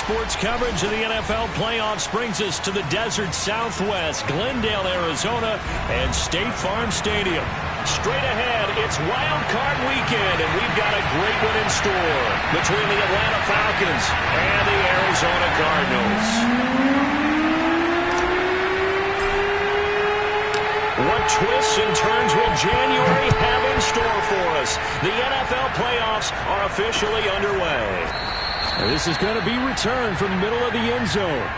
Sports coverage of the NFL playoffs brings us to the desert Southwest, Glendale, Arizona, and State Farm Stadium. Straight ahead, it's Wild Card Weekend, and we've got a great one in store between the Atlanta Falcons and the Arizona Cardinals. What twists and turns will January have in store for us? The NFL playoffs are officially underway. This is going to be returned from the middle of the end zone.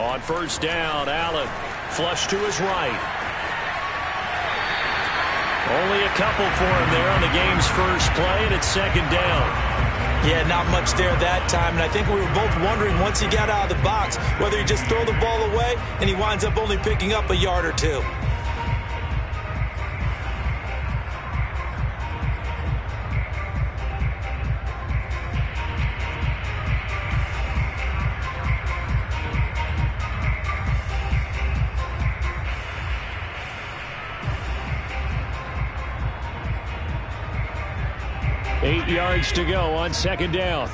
On first down, Allen flush to his right. Only a couple for him there on the game's first play, and it's second down. Yeah, not much there that time, and I think we were both wondering once he got out of the box whether he just throw the ball away and he winds up only picking up a yard or two. Eight yards to go on second down.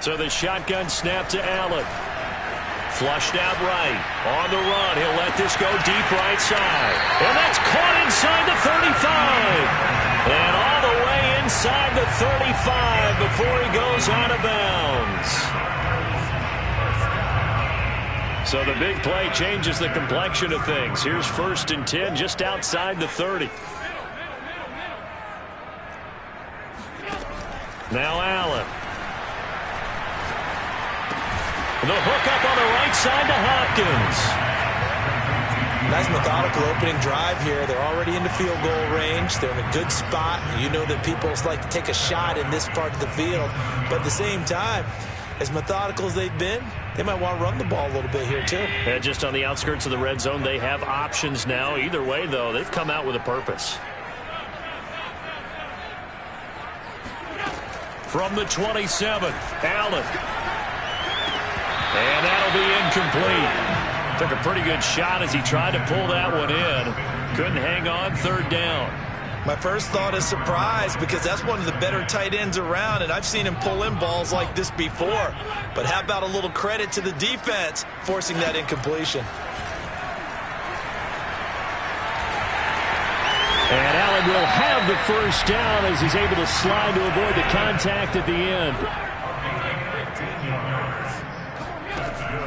So the shotgun snap to Allen. Flushed out right. On the run. He'll let this go deep right side. And that's caught inside the 35. And all the way inside the 35 before he goes out of bounds. So the big play changes the complexion of things. Here's 1st and 10 just outside the 30. Now Allen. The hook up on the right right side to Hopkins. Nice methodical opening drive here. They're already into field goal range. They're in a good spot. You know that people like to take a shot in this part of the field. But at the same time, as methodical as they've been, they might want to run the ball a little bit here too. And just on the outskirts of the red zone, they have options now. Either way, though, they've come out with a purpose. From the 27, Allen. And that'll be incomplete. Took a pretty good shot as he tried to pull that one in. Couldn't hang on, third down. My first thought is surprise, because that's one of the better tight ends around, and I've seen him pull in balls like this before. But how about a little credit to the defense forcing that incompletion? And Allen will have the first down as he's able to slide to avoid the contact at the end.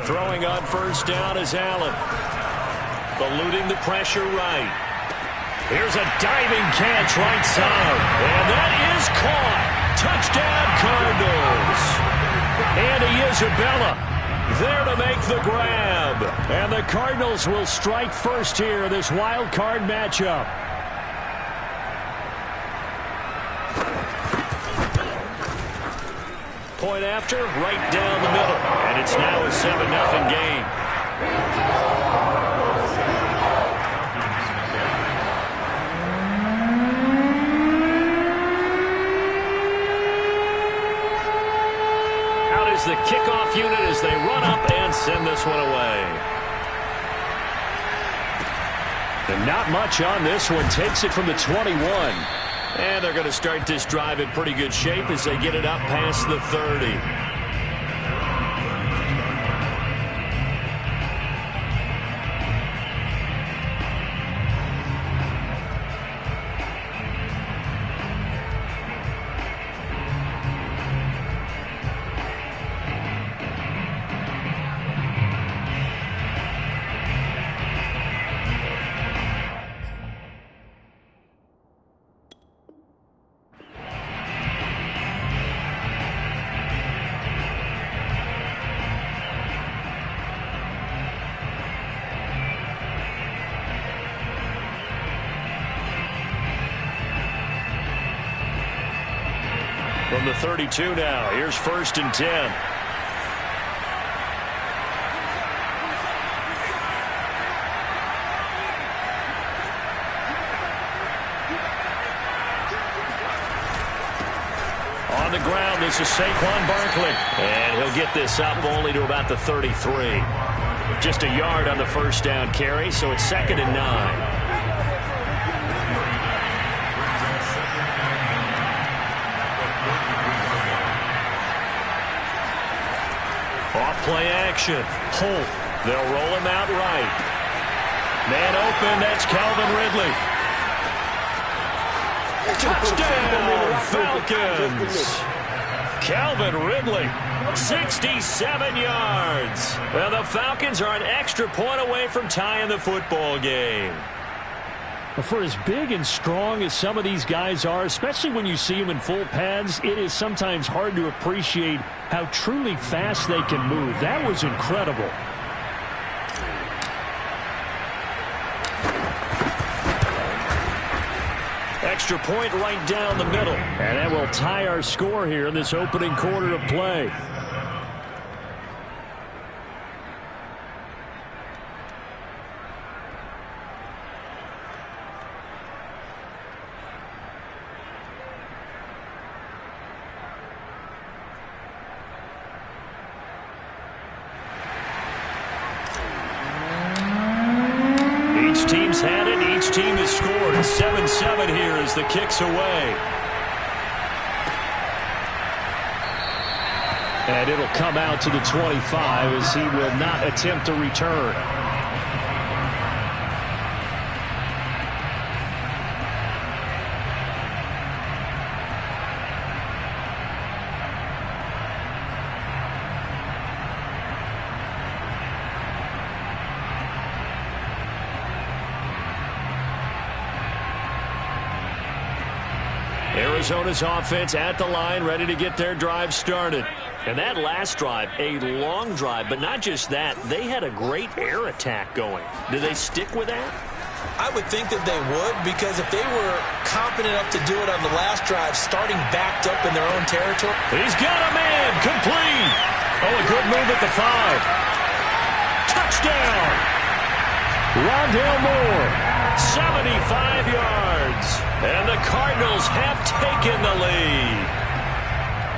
Throwing on first down is Allen. Eluding the pressure right. Here's a diving catch right side. And that is caught. Touchdown Cardinals. Andy Isabella there to make the grab. And the Cardinals will strike first here in this wild card matchup. Point after, right down the middle. And it's now a 7-0 game. The kickoff unit as they run up and send this one away. And not much on this one. Takes it from the 21. And they're going to start this drive in pretty good shape as they get it up past the 30. From the 32 now, here's 1st and 10. On the ground, this is Saquon Barkley. And he'll get this up only to about the 33. Just a yard on the first down carry, so it's 2nd and 9. Play action. Holt. They'll roll him out right. Man open. That's Calvin Ridley. Touchdown, Falcons. Calvin Ridley. 67 yards. Well, the Falcons are an extra point away from tying the football game. For as big and strong as some of these guys are, especially when you see them in full pads, it is sometimes hard to appreciate how truly fast they can move. That was incredible. Extra point right down the middle. And that will tie our score here in this opening quarter of play. Team's had it. Each team has scored. 7-7 here as the kick's away. And it'll come out to the 25 as he will not attempt a return. Arizona's offense at the line, ready to get their drive started. And that last drive, a long drive, but not just that. They had a great air attack going. Do they stick with that? I would think that they would, because if they were confident enough to do it on the last drive, starting backed up in their own territory. He's got a man, complete. Oh, a good move at the 5. Touchdown. Rondale Moore, 75 yards. And the Cardinals have taken the lead.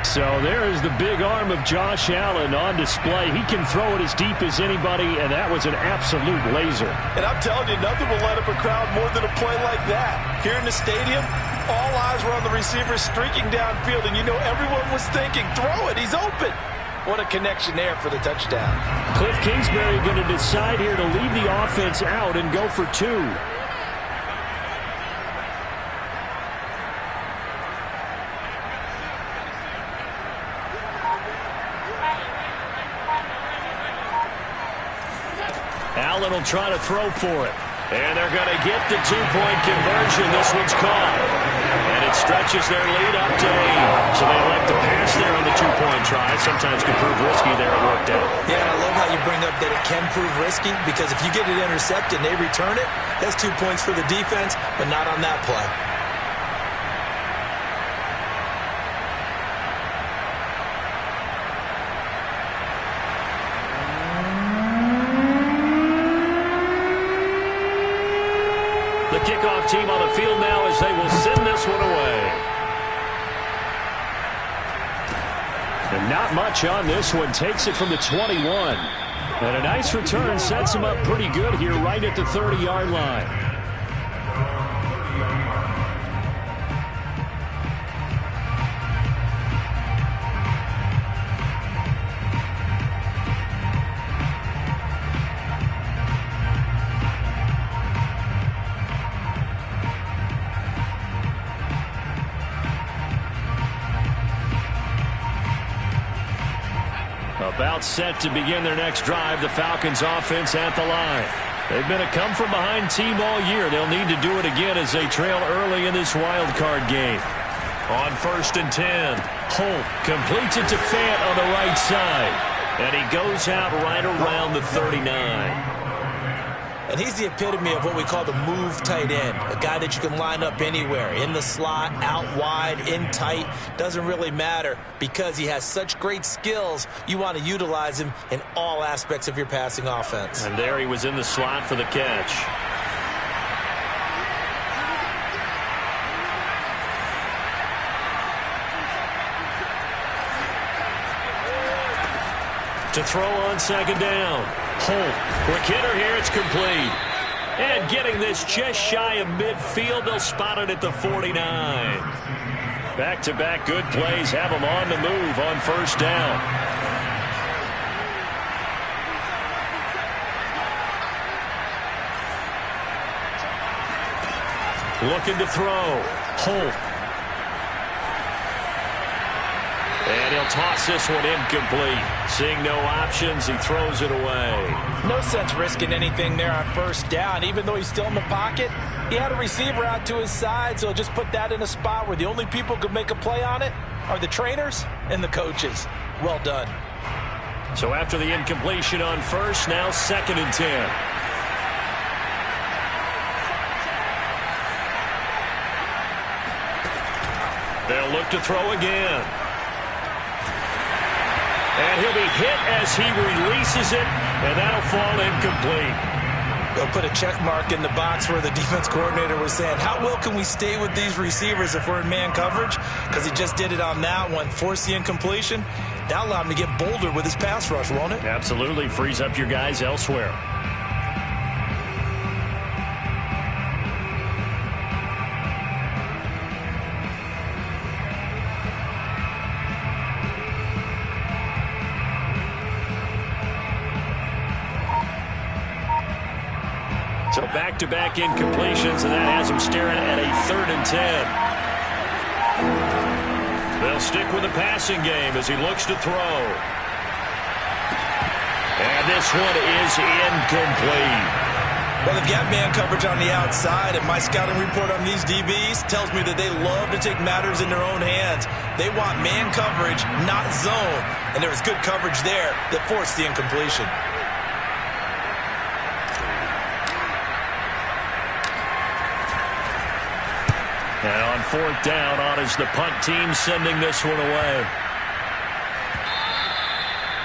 So there is the big arm of Josh Allen on display. He can throw it as deep as anybody, and that was an absolute laser. And I'm telling you, nothing will light up a crowd more than a play like that. Here in the stadium, all eyes were on the receiver streaking downfield, and you know everyone was thinking, throw it, he's open. What a connection there for the touchdown. Cliff Kingsbury going to decide here to leave the offense out and go for 2. Allen will try to throw for it. And they're going to get the 2-point conversion. This one's caught. And it stretches their lead up to 8. So they elect to pass there on the 2-point try. Sometimes can prove risky there. It worked out. Yeah, and I love how you bring up that it can prove risky, because if you get it intercepted and they return it, that's 2 points for the defense, but not on that play. The kickoff team on the field now as they will send this one away. And not much on this one. Takes it from the 21. And a nice return sets him up pretty good here right at the 30-yard line. About set to begin their next drive. The Falcons offense at the line. They've been a come-from-behind team all year. They'll need to do it again as they trail early in this wild card game. On 1st and 10, Holt completes it to Fant on the right side. And he goes out right around the 39. And he's the epitome of what we call the move tight end, a guy that you can line up anywhere, in the slot, out wide, in tight, doesn't really matter, because he has such great skills. You want to utilize him in all aspects of your passing offense. And there he was in the slot for the catch. To throw on 2nd down. Holt, quick hitter here, it's complete. And getting this just shy of midfield, they'll spot it at the 49. Back-to-back good plays have them on the move on 1st down. Looking to throw. Holt. And he'll toss this one incomplete. Seeing no options, he throws it away. No sense risking anything there on 1st down. Even though he's still in the pocket, he had a receiver out to his side, so he'll just put that in a spot where the only people who could make a play on it are the trainers and the coaches. Well done. So after the incompletion on 1st, now 2nd and 10. They'll look to throw again. And he'll be hit as he releases it, and that'll fall incomplete. They'll put a check mark in the box where the defense coordinator was saying, how well can we stay with these receivers if we're in man coverage? Because he just did it on that one, force the incompletion. That'll allow him to get bolder with his pass rush, won't it? Absolutely. Frees up your guys elsewhere. So back-to-back incompletions, and that has them staring at a 3rd and 10. They'll stick with the passing game as he looks to throw. And this one is incomplete. Well, they've got man coverage on the outside, and my scouting report on these DBs tells me that they love to take matters in their own hands. They want man coverage, not zone, and there was good coverage there that forced the incompletion. And on fourth down, on is the punt team sending this one away.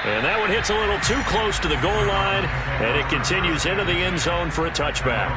And that one hits a little too close to the goal line, and it continues into the end zone for a touchback.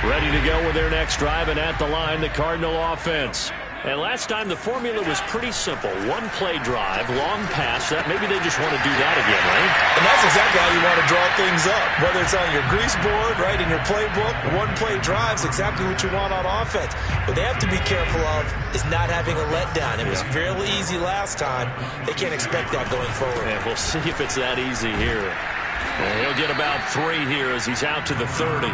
Ready to go with their next drive, and at the line, the Cardinal offense. And last time, the formula was pretty simple. One-play drive, long pass. Maybe they just want to do that again, right? And that's exactly how you want to draw things up. Whether it's on your grease board, right, in your playbook, one-play drive is exactly what you want on offense. What they have to be careful of is not having a letdown. It was fairly easy last time. They can't expect that going forward. And we'll see if it's that easy here. And he'll get about 3 here as he's out to the 30.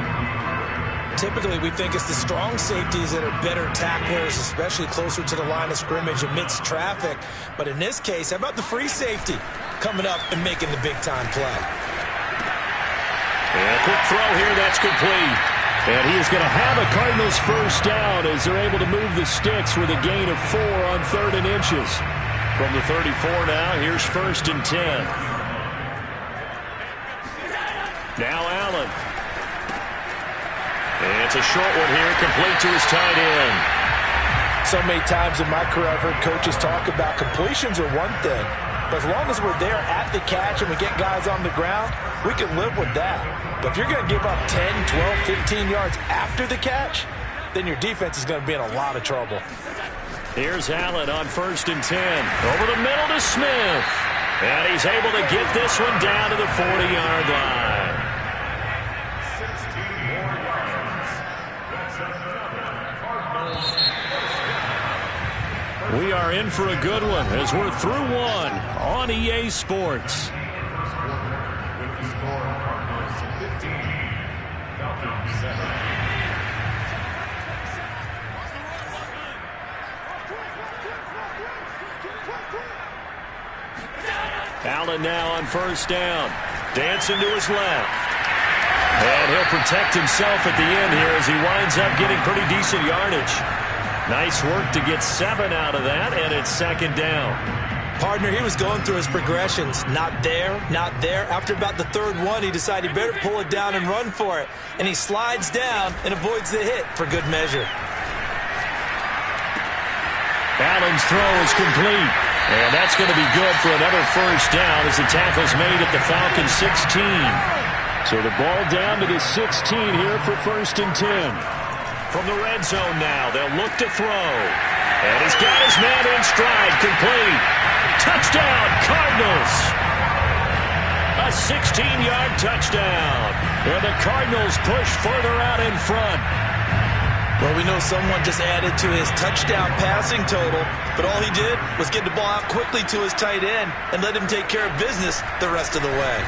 Typically, we think it's the strong safeties that are better tacklers, especially closer to the line of scrimmage amidst traffic. But in this case, how about the free safety coming up and making the big-time play? And a quick throw here, that's complete. And he is going to have a Cardinals first down as they're able to move the sticks with a gain of 4 on 3rd and inches. From the 34 now, here's 1st and 10. Now Allen. And it's a short one here, complete to his tight end. So many times in my career, I've heard coaches talk about completions are one thing. But as long as we're there at the catch and we get guys on the ground, we can live with that. But if you're going to give up 10, 12, 15 yards after the catch, then your defense is going to be in a lot of trouble. Here's Allen on 1st and 10. Over the middle to Smith. And he's able to get this one down to the 40-yard line. We are in for a good one as we're through one on EA Sports. Allen now on 1st down. Dancing to his left. And he'll protect himself at the end here as he winds up getting pretty decent yardage. Nice work to get 7 out of that, and it's 2nd down. Partner, he was going through his progressions. Not there, not there. After about the 3rd one, he decided he better pull it down and run for it. And he slides down and avoids the hit for good measure. Allen's throw is complete. And that's going to be good for another first down as the tackle's made at the Falcons 16. So the ball down to the 16 here for 1st and 10. From the red zone now, they'll look to throw. And he's got his man in stride, complete. Touchdown, Cardinals. A 16-yard touchdown. And the Cardinals push further out in front. Well, we know someone just added to his touchdown passing total, but all he did was get the ball out quickly to his tight end and let him take care of business the rest of the way.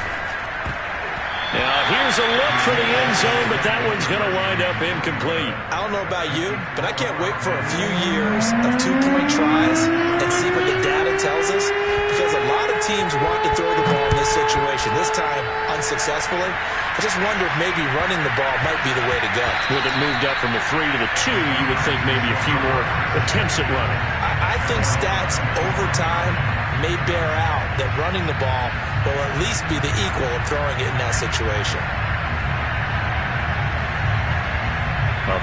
Now, here's a look for the end zone, but that one's going to wind up incomplete. I don't know about you, but I can't wait for a few years of 2-point tries and see what the data tells us, because a lot of teams want to throw the ball in this situation, this time unsuccessfully. I just wonder if maybe running the ball might be the way to go. With it moved up from the 3 to the 2, you would think maybe a few more attempts at running. I think stats over time may bear out that running the ball will at least be the equal of throwing it in that situation.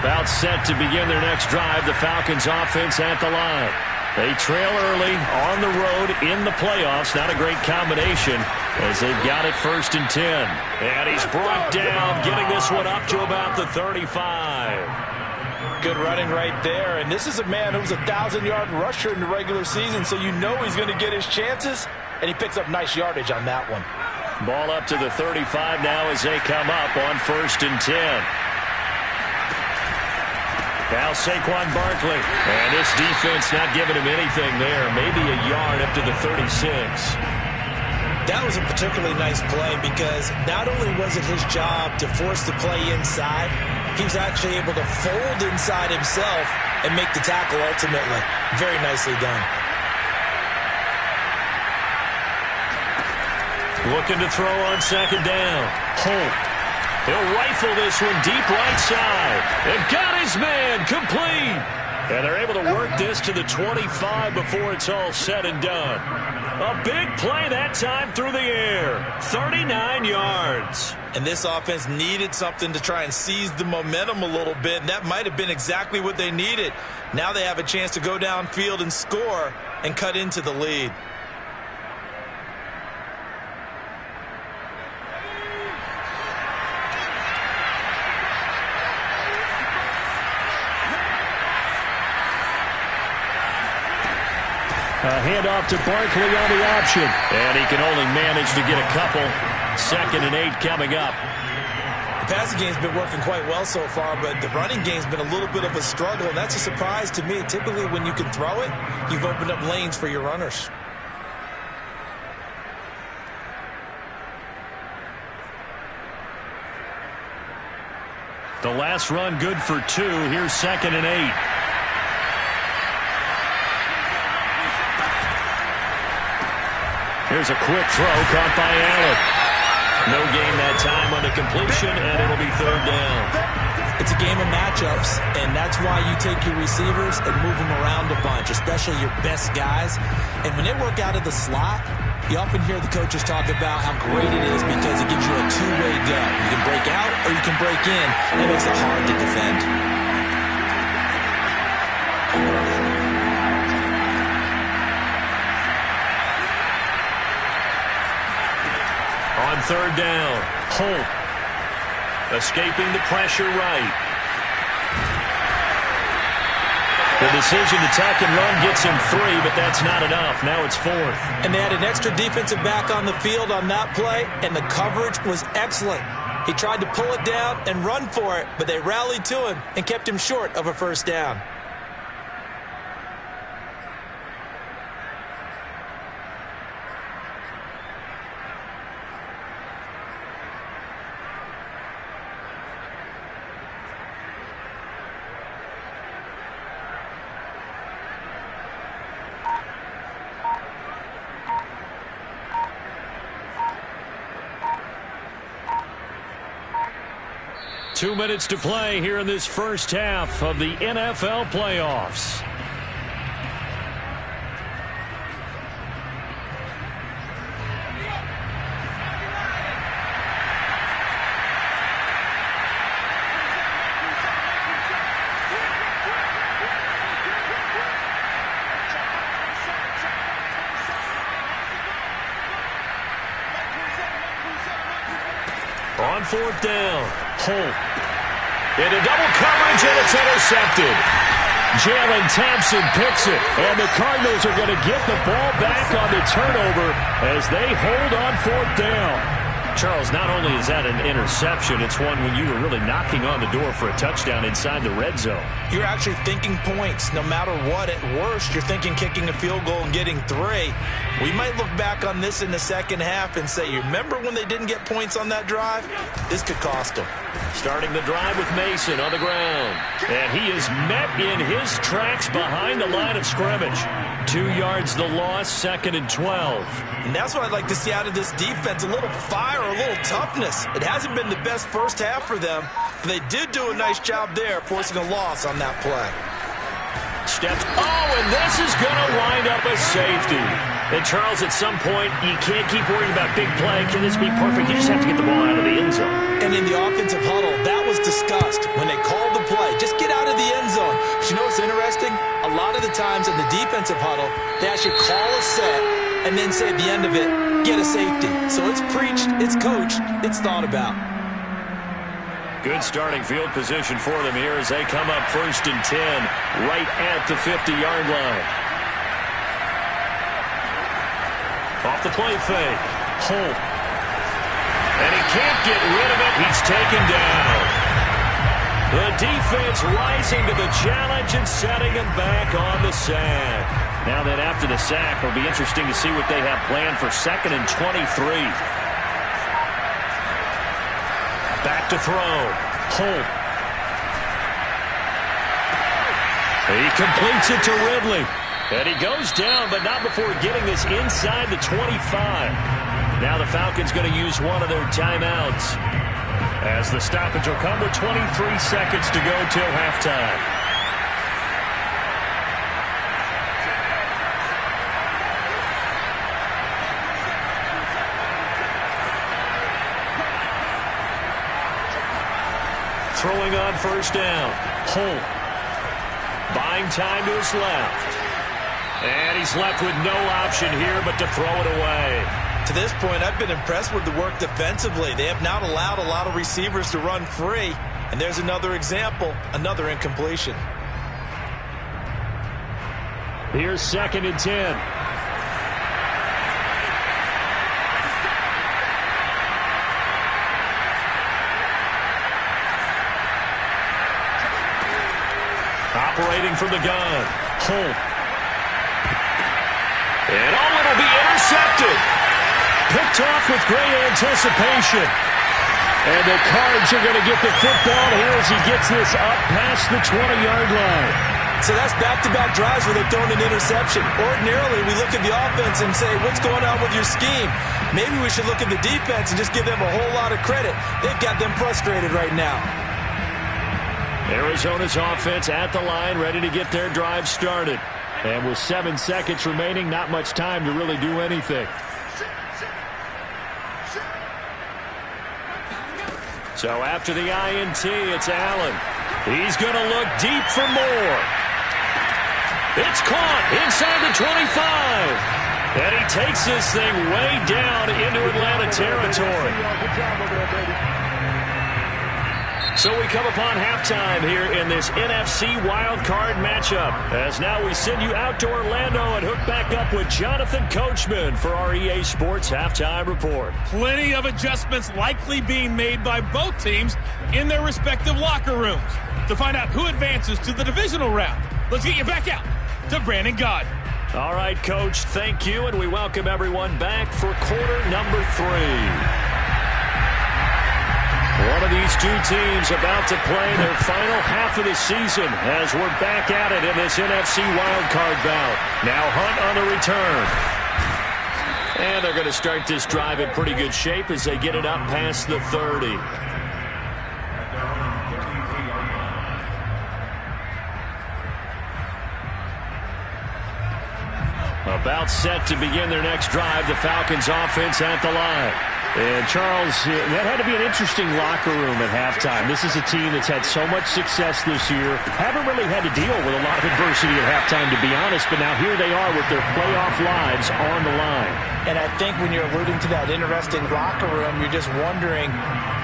About set to begin their next drive, the Falcons offense at the line. They trail early on the road in the playoffs. Not a great combination as they've got it 1st and 10. And he's brought down, getting this one up to about the 35. Good running right there. And this is a man who was a 1,000-yard rusher in the regular season, so you know he's going to get his chances, and he picks up nice yardage on that one. Ball up to the 35 now as they come up on 1st and 10. Now Saquon Barkley. And this defense not giving him anything there. Maybe a yard up to the 36. That was a particularly nice play because not only was it his job to force the play inside, he was actually able to fold inside himself and make the tackle ultimately. Very nicely done. Looking to throw on second down. Holt. He'll rifle this one deep right side. And got his man complete. And they're able to work this to the 25 before it's all said and done. A big play that time through the air. 39 yards. And this offense needed something to try and seize the momentum a little bit, and that might have been exactly what they needed. Now they have a chance to go downfield and score and cut into the lead. A handoff to Barkley on the option. And he can only manage to get a couple. 2nd and 8 coming up. The passing game's been working quite well so far, but the running game's been a little bit of a struggle, and that's a surprise to me. Typically, when you can throw it, you've opened up lanes for your runners. The last run good for 2. Here's 2nd and 8. Here's a quick throw caught by Allen. No gain that time on the completion, and it'll be 3rd down. It's a game of matchups, and that's why you take your receivers and move them around a bunch, especially your best guys. And when they work out of the slot, you often hear the coaches talk about how great it is because it gives you a two-way go. You can break out or you can break in, and it makes it hard to defend. On 3rd down, Holt escaping the pressure right. The decision to tuck and run gets him 3, but that's not enough. Now it's 4th. And they had an extra defensive back on the field on that play, and the coverage was excellent. He tried to pull it down and run for it, but they rallied to him and kept him short of a 1st down. Two minutes to play here in this first half of the NFL playoffs. On 4th down, Holt. Into double coverage, and it's intercepted. Jalen Thompson picks it, and the Cardinals are going to get the ball back on the turnover as they hold on 4th down. Charles, not only is that an interception, it's one when you were really knocking on the door for a touchdown inside the red zone. You're actually thinking points no matter what. At worst, you're thinking kicking a field goal and getting 3. We might look back on this in the second half and say, you remember when they didn't get points on that drive? This could cost them. Starting the drive with Mason on the ground. And he is met in his tracks behind the line of scrimmage. 2 yards the loss, 2nd and 12. And that's what I'd like to see out of this defense, a little fire, a little toughness. It hasn't been the best first half for them, but they did do a nice job there, forcing a loss on that play. Steps. Oh, and this is going to wind up a safety. And, Charles, at some point, you can't keep worrying about big play. Can this be perfect? You just have to get the ball out of the end zone. And in the offensive huddle, that was discussed when they called the play. Just get out of the end zone. But you know what's interesting? A lot of the times in the defensive huddle, they actually call a set and then say at the end of it, get a safety. So it's preached, it's coached, it's thought about. Good starting field position for them here as they come up 1st and 10 right at the 50-yard line. Off the play fake. Holt. And he can't get rid of it. He's taken down. The defense rising to the challenge and setting him back on the sack. Now that after the sack, it'll be interesting to see what they have planned for 2nd and 23. Back to throw. Holt. He completes it to Ridley. And he goes down, but not before getting this inside the 25. Now the Falcons going to use one of their timeouts, as the stoppage will come with 23 seconds to go till halftime. Throwing on first down. Holt. Buying time to his left. And he's left with no option here but to throw it away. To this point, I've been impressed with the work defensively. They have not allowed a lot of receivers to run free. And there's another example, another incompletion. Here's 2nd and 10. Operating from the gun. Holt. And it'll be intercepted. Picked off with great anticipation. And the Cards are going to get the football here as he gets this up past the 20-yard line. So that's back-to-back drives where they've thrown an interception. Ordinarily, we look at the offense and say, what's going on with your scheme? Maybe we should look at the defense and just give them a whole lot of credit. They've got them frustrated right now. Arizona's offense at the line, ready to get their drive started. And with 7 seconds remaining, not much time to really do anything. So after the INT, it's Allen. He's going to look deep for more. It's caught inside the 25. And he takes this thing way down into Atlanta territory. So we come upon halftime here in this NFC wildcard matchup. As now we send you out to Orlando and hook back up with Jonathan Coachman for our EA Sports Halftime Report. Plenty of adjustments likely being made by both teams in their respective locker rooms. To find out who advances to the divisional round, let's get you back out to Brandon Gaud. All right, Coach, thank you, and we welcome everyone back for quarter number 3. One of these two teams about to play their final half of the season as we're back at it in this NFC wildcard bout. Now Hunt on the return. And they're going to start this drive in pretty good shape as they get it up past the 30. About set to begin their next drive, the Falcons offense at the line. And, Charles, that had to be an interesting locker room at halftime. This is a team that's had so much success this year. Haven't really had to deal with a lot of adversity at halftime, to be honest. But now here they are with their playoff lives on the line. And I think when you're alluding to that interesting locker room, you're just wondering,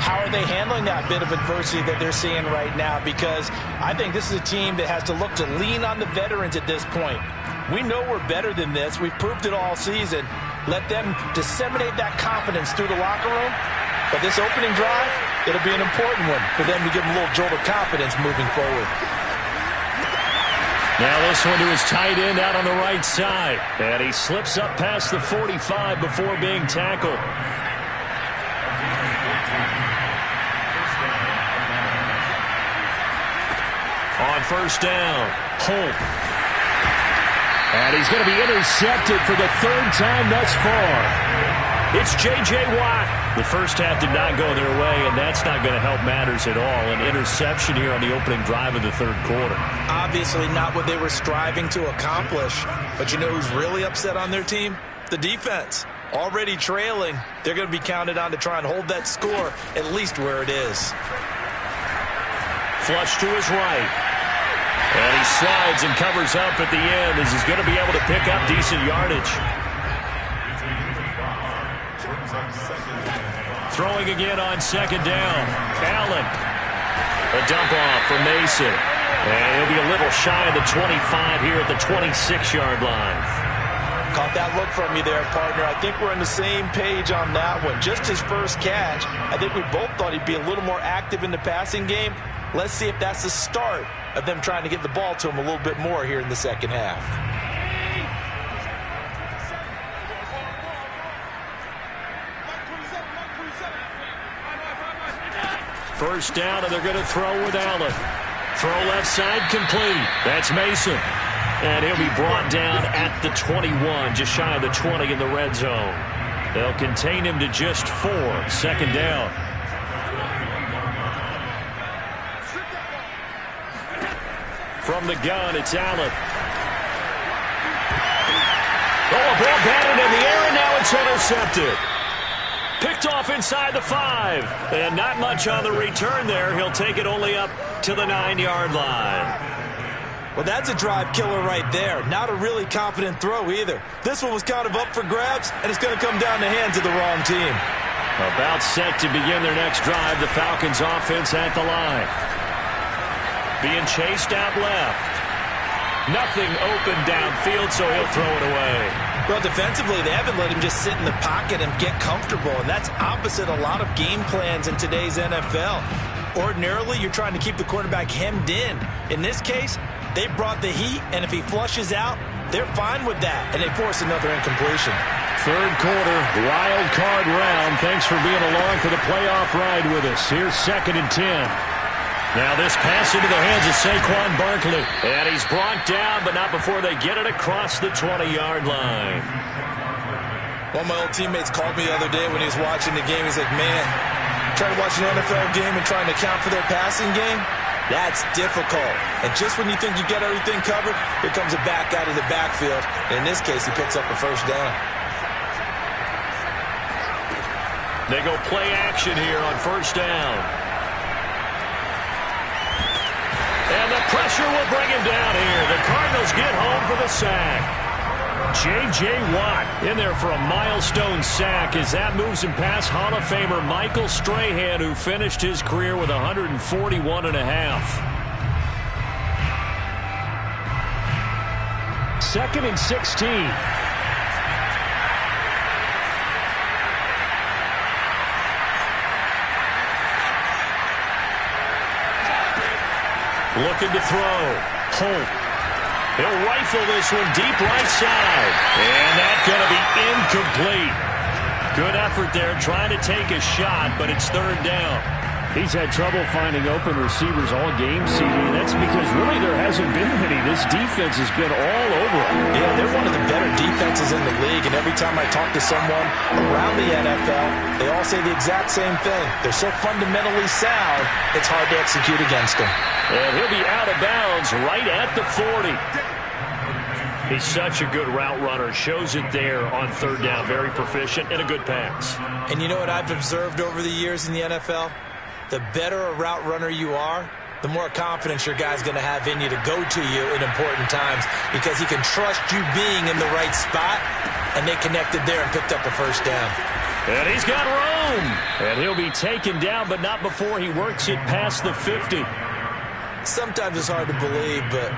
how are they handling that bit of adversity that they're seeing right now? Because I think this is a team that has to look to lean on the veterans at this point. We know we're better than this. We've proved it all season. Let them disseminate that confidence through the locker room. But this opening drive, it'll be an important one for them to give them a little jolt of confidence moving forward. Now this one to his tight end out on the right side. And he slips up past the 45 before being tackled. On first down, Holt. And he's going to be intercepted for the 3rd time thus far. It's J.J. Watt. The first half did not go their way, and that's not going to help matters at all. An interception here on the opening drive of the 3rd quarter. Obviously not what they were striving to accomplish. But you know who's really upset on their team? The defense. Already trailing. They're going to be counted on to try and hold that score at least where it is. Flush to his right. And he slides and covers up at the end as he's going to be able to pick up decent yardage. Throwing again on 2nd down. Allen. A dump off for Mason. And he'll be a little shy of the 25 here at the 26-yard line. Caught that look from you there, partner. I think we're on the same page on that one. Just his first catch. I think we both thought he'd be a little more active in the passing game. Let's see if that's the start of them trying to get the ball to him a little bit more here in the second half. First down, and they're going to throw with Allen. Throw left side complete. That's Mason. And he'll be brought down at the 21, just shy of the 20 in the red zone. They'll contain him to just 4. 2nd down. From the gun, it's Allen. Oh, a ball batted in the air, and now it's intercepted. Picked off inside the 5. And not much on the return there. He'll take it only up to the 9-yard line. Well, that's a drive killer right there. Not a really confident throw either. This one was kind of up for grabs, and it's going to come down the hands of the wrong team. About set to begin their next drive. The Falcons offense at the line. Being chased out left. Nothing open downfield, so he'll throw it away. Well, defensively, they haven't let him just sit in the pocket and get comfortable, and that's opposite a lot of game plans in today's NFL. Ordinarily, you're trying to keep the quarterback hemmed in. In this case, they brought the heat, and if he flushes out, they're fine with that, and they force another incompletion. 3rd quarter, wild card round. Thanks for being along for the playoff ride with us. Here's 2nd and 10. Now this pass into the hands of Saquon Barkley. And he's brought down, but not before they get it across the 20-yard line. One of my old teammates called me the other day when he was watching the game. He's like, man, trying to watch an NFL game and trying to account for their passing game? That's difficult. And just when you think you get everything covered, here comes a back out of the backfield. And in this case, he picks up a 1st down. They go play action here on 1st down. And the pressure will bring him down here. The Cardinals get home for the sack. J.J. Watt in there for a milestone sack as that moves him past Hall of Famer Michael Strahan, who finished his career with 141 and a half. 2nd and 16. Looking to throw. Holt. He'll rifle this one deep right side. And that's going to be incomplete. Good effort there trying to take a shot, but it's 3rd down. He's had trouble finding open receivers all game, CD. That's because really there hasn't been any. This defense has been all over him. Yeah, they're one of the better defenses in the league, and every time I talk to someone around the NFL, they all say the exact same thing. They're so fundamentally sound, it's hard to execute against them. And he'll be out of bounds right at the 40. He's such a good route runner. Shows it there on 3rd down. Very proficient and a good pass. And you know what I've observed over the years in the NFL? The better a route runner you are, the more confidence your guy's going to have in you to go to you in important times because he can trust you being in the right spot, and they connected there and picked up a 1st down. And he's got room. And he'll be taken down, but not before he works it past the 50. Sometimes it's hard to believe, but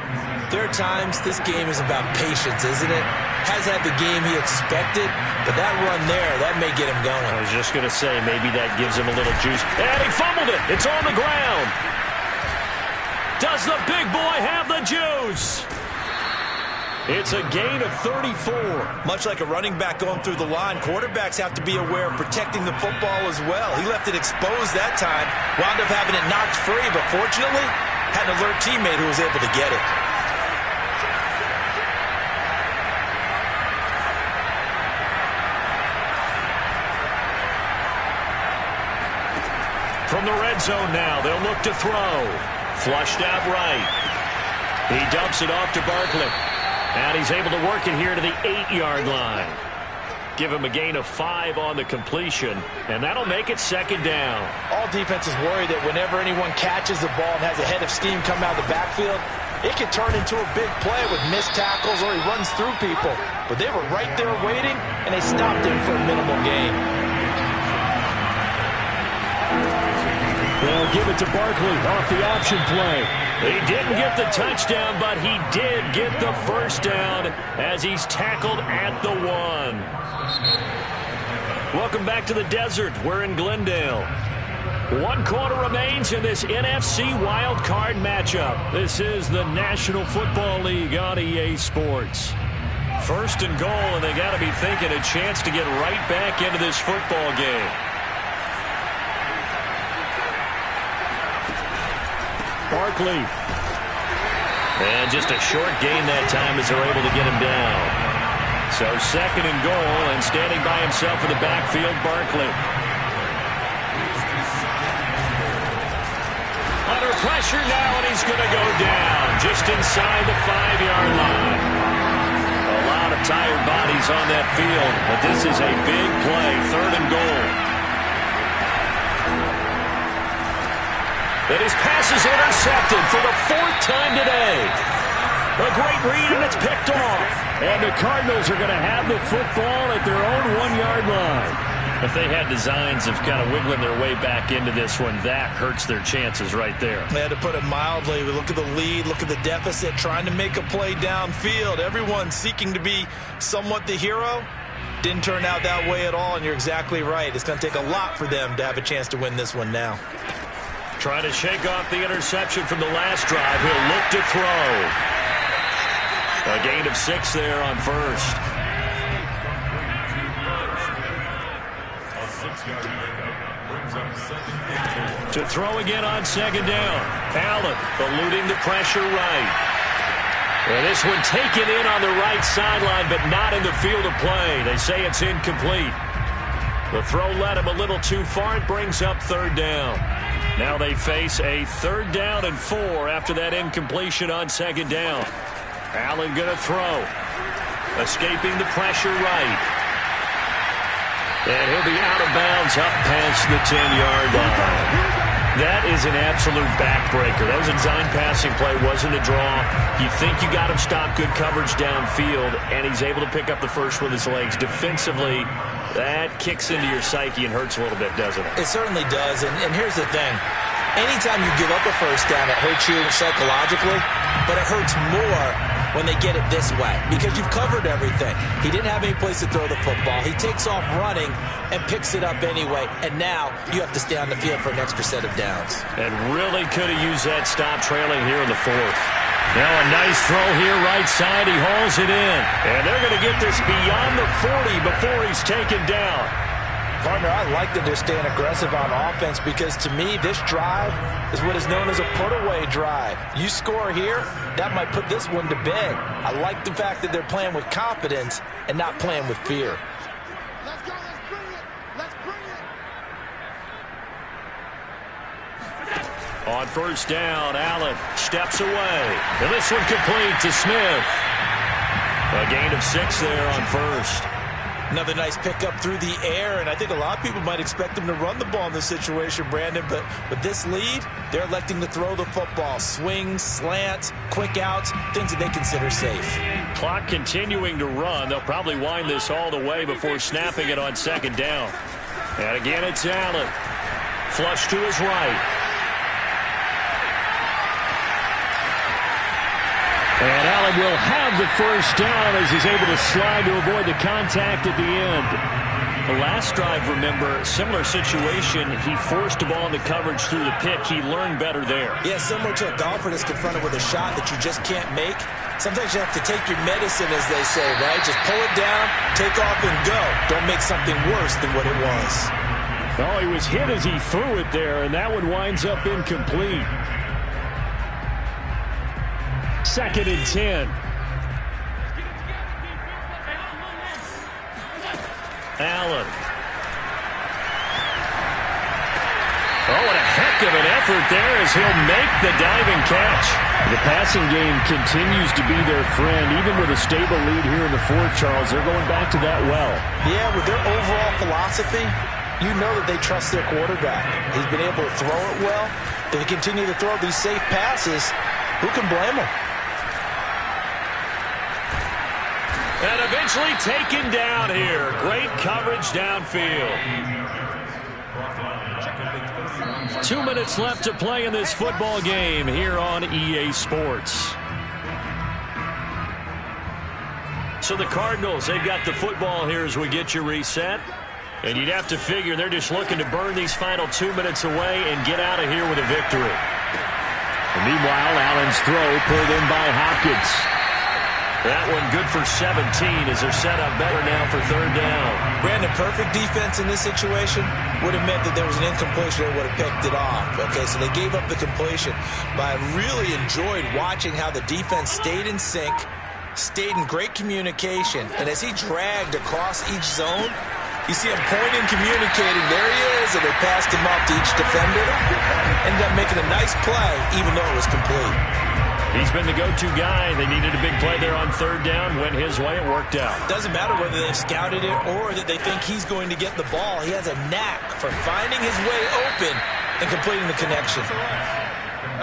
there are times this game is about patience, isn't it? Has had the game he expected, but that run there, that may get him going. I was just going to say, maybe that gives him a little juice. And he fumbled it. It's on the ground. Does the big boy have the juice? It's a gain of 34. Much like a running back going through the line, quarterbacks have to be aware of protecting the football as well. He left it exposed that time, wound up having it knocked free, but fortunately, had an alert teammate who was able to get it. From the red zone now, they'll look to throw. Flushed out right. He dumps it off to Barkley. And he's able to work it here to the 8-yard line. Give him a gain of 5 on the completion, and that'll make it 2nd down. All defenses worry that whenever anyone catches the ball and has a head of steam come out of the backfield, it can turn into a big play with missed tackles or he runs through people. But they were right there waiting, and they stopped him for a minimal gain. They'll give it to Barkley off the option play. He didn't get the touchdown, but he did get the 1st down as he's tackled at the 1. Welcome back to the desert. We're in Glendale. 1 quarter remains in this NFC wild card matchup. This is the National Football League on EA Sports. 1st and goal, and they got to be thinking a chance to get right back into this football game. Barkley. And just a short gain that time as they're able to get him down. So 2nd and goal, and standing by himself in the backfield, Barkley. Under pressure now, and he's going to go down just inside the 5-yard line. A lot of tired bodies on that field, but this is a big play, 3rd and goal. And his pass is intercepted for the 4th time today. A great read, and it's picked off. And the Cardinals are going to have the football at their own 1-yard line. If they had designs of kind of wiggling their way back into this one, that hurts their chances right there. They had to put it mildly. Look at the lead, look at the deficit, trying to make a play downfield. Everyone seeking to be somewhat the hero. Didn't turn out that way at all, and you're exactly right. It's going to take a lot for them to have a chance to win this one now. Trying to shake off the interception from the last drive. He'll look to throw. A gain of 6 there on 1st. To throw again on 2nd down. Allen eluding the pressure right. And this one taken in on the right sideline, but not in the field of play. They say it's incomplete. The throw led him a little too far. It brings up 3rd down. Now they face a 3rd down and 4 after that incompletion on 2nd down. Allen going to throw. Escaping the pressure right. And he'll be out of bounds up past the 10-yard line. That is an absolute backbreaker. That was a design passing play, wasn't a draw. You think you got him stopped, good coverage downfield, and he's able to pick up the first with his legs. Defensively, that kicks into your psyche and hurts a little bit, doesn't it? It certainly does, and here's the thing. Anytime you give up a first down, it hurts you psychologically, but it hurts more when they get it this way because you've covered everything. He didn't have any place to throw the football. He takes off running and picks it up anyway, and now you have to stay on the field for an extra set of downs. And really could have used that stop trailing here in the 4th. Now a nice throw here right side. He hauls it in, and they're going to get this beyond the 40 before he's taken down. Partner, I like that they're staying aggressive on offense because, to me, this drive is what is known as a put-away drive. You score here, that might put this one to bed. I like the fact that they're playing with confidence and not playing with fear. Let's go. Let's bring it. Let's bring it. On 1st down, Allen steps away. And this one complete to Smith. A gain of 6 there on 1st. Another nice pickup through the air, and I think a lot of people might expect them to run the ball in this situation, Brandon, but with this lead, they're electing to throw the football. Swings, slants, quick outs, things that they consider safe. Clock continuing to run. They'll probably wind this all the way before snapping it on 2nd down. And again, it's Allen. Flush to his right. And Allen will have the first down as he's able to slide to avoid the contact at the end. The last drive, remember, similar situation. He forced the ball into coverage through the pick. He learned better there. Yeah, similar to a golfer that's confronted with a shot that you just can't make. Sometimes you have to take your medicine, as they say, right? Just pull it down, take off, and go. Don't make something worse than what it was. Oh, he was hit as he threw it there, and that one winds up incomplete. 2nd and 10. Allen. Oh, what a heck of an effort there as he'll make the diving catch. The passing game continues to be their friend, even with a stable lead here in the 4th, Charles. They're going back to that well. Yeah, with their overall philosophy, you know that they trust their quarterback. He's been able to throw it well. They continue to throw these safe passes. Who can blame them? And eventually taken down here. Great coverage downfield. 2 minutes left to play in this football game here on EA Sports. So the Cardinals, they've got the football here as we get you reset. And you'd have to figure they're just looking to burn these final 2 minutes away and get out of here with a victory. And meanwhile, Allen's throw pulled in by Hopkins. That one good for 17 as they're set up better now for 3rd down. Brandon, perfect defense in this situation would have meant that there was an incompletion that would have picked it off. Okay, so they gave up the completion. But I really enjoyed watching how the defense stayed in sync, stayed in great communication. And as he dragged across each zone, you see him pointing, communicating. There he is, and they passed him off to each defender. Ended up making a nice play, even though it was complete. He's been the go-to guy. They needed a big play there on third down. Went his way. It worked out. Doesn't matter whether they've scouted it or that they think he's going to get the ball. He has a knack for finding his way open and completing the connection.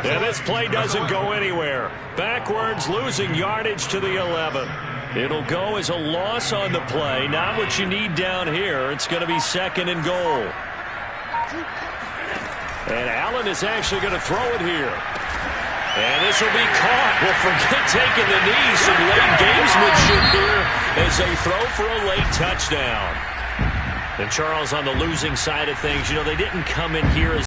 And this play doesn't go anywhere. Backwards, losing yardage to the 11. It'll go as a loss on the play. Not what you need down here. It's going to be 2nd and goal. And Allen is actually going to throw it here. And this will be caught. Well, forget taking the knee. Some late gamesmanship here as they throw for a late touchdown. And Charles, on the losing side of things, you know, they didn't come in here as